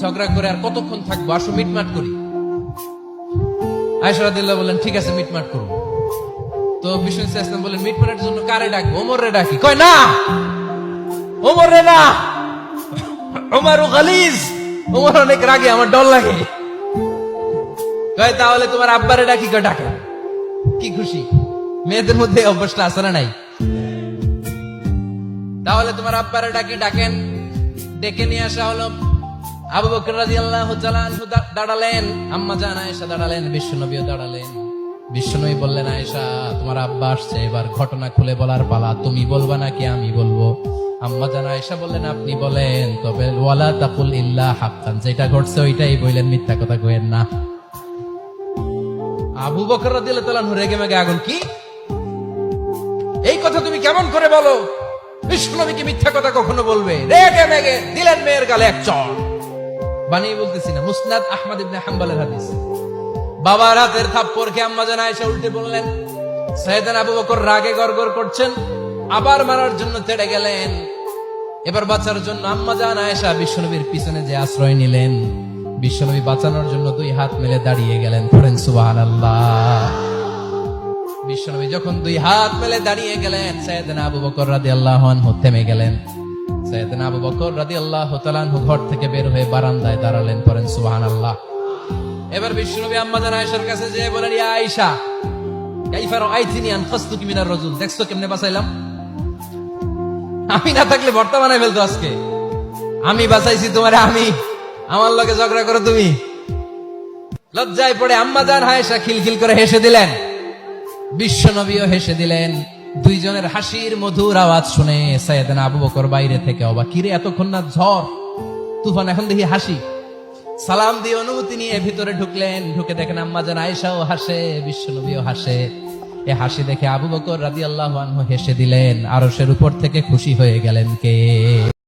ঝগড়া করে আর কতক্ষণ থাকবো, আসো মিটমাট করি। আয়েশা রাদিয়াল্লাহু বললেন ঠিক আছে মিটমাট করবো। তো বিষ্ণু ইসলাম বললেন মিটমাটের জন্য কারে ডাকবো? ওমর রে ডাকি। কয় না, ওমর রে না, ওমর গালিজ, ওমর অনেক রাগে, আমার ডর লাগে। কয় তাহলে তোমার আব্বারে ডাকি। কয় ডাকেন। কি খুশি, মেয়েদের মধ্যে অভ্যাসটা আছে না নাই? তাহলে তোমার আব্বারে ডাকি। ডাকেন। ডেকে নিয়ে আসা হলো। আবু বকর রাদিয়াল্লাহু তাআলা আনহু দাঁড়ালেন, আম্মা জান আয়েশা দাঁড়ালেন, বিশ্বনবীও দাঁড়ালেন। বিশ্বনবী বললেন আয়েশা তোমার আব্বা আসছে, এবার ঘটনা খুলে বলার পালা, তুমি বলবা নাকি আমি বলবো? আম্মা জান আয়েশা বললেন আপনি বলেন, তবে ওয়ালা তাকুল ইল্লা হাক্কান, যেটা ঘটছে ওইটাই বললেন, মিথ্যা কথা কইেন না। আবু বকর রাদিয়াল্লাহু তাআলা রেগে মেগে আগুন। কি এই কথা তুমি কেমন করে বলো? বিশ্বনবীকে মিথ্যা কথা কখনো বলবে? রেগে মেগে দিলেন মেয়ের গালে এক চড়। বানিয়ে বলতেছি না, মুসনাদ আহমদ ইবনে হাম্বলের হাদিস। বাবার হাতের থাপ্পড় খেয়ে আম্মা জান আয়েশা উল্টে বললেন। সাইয়েদনা আবু বকর রাগে গড়গড় করছেন, আবার মারার জন্য তেড়ে গেলেন। এবার বাঁচার জন্য আম্মা জান আয়েশা বিশ্বনবীর পিছনে যে আশ্রয় নিলেন, বিশ্বনবী বাঁচানোর জন্য দুই হাত মেলে দাঁড়িয়ে গেলেন। পড়েন সুবহানাল্লাহ। বিশ্বনবী যখন দুই হাত মেলে দাঁড়িয়ে গেলেন, সাইয়েদনা আবু বকর রাদিয়াল্লাহু আনহু থেমে গেলেন। সাইয়েদনা আবু বকর রাদিয়াল্লাহু তাআলা আনহু ঘর থেকে বের হয়ে বারান্দায় দাঁড়ালেন। পড়েন সুবহানাল্লাহ। এবার বিশ্বনবী আম্মা জান আয়েশার কাছে যেয়ে বলেন, ইয়া আয়েশা কাইফা রাআইতিনি আনখাসতুকি মিনার রাজুল, দেখছো কেমনে বাঁচাইলাম? আমি না থাকলে ভর্তা বানাই ফেলতো আজকে। আমি বাঁচাইছি তোমারে, আমি, আমার লগে ঝগড়া করো তুমি। লজ্জায় পড়ে আম্মা জান আয়েশা খিলখিল করে হেসে দিলেন, বিশ্বনবীও হেসে দিলেন। দুইজনের হাসির মধুর আওয়াজ শুনে সাইয়েদনা আবু বকর বাইরে থেকে অবাক, কিরে এতক্ষণ না ঝড় তুফান, এখন দেখি হাসি। সালাম দিয়ে অনুমতি নিয়ে ভিতরে ঢুকলেন। ঢুকে দেখেন আম্মা জান আয়েশাও হাসে, বিশ্বনবীও হাসে। এ হাসি দেখে আবু বকর রাদিয়াল্লাহু আনহু হেসে দিলেন। আরশের উপর থেকে খুশি হয়ে গেলেন কে?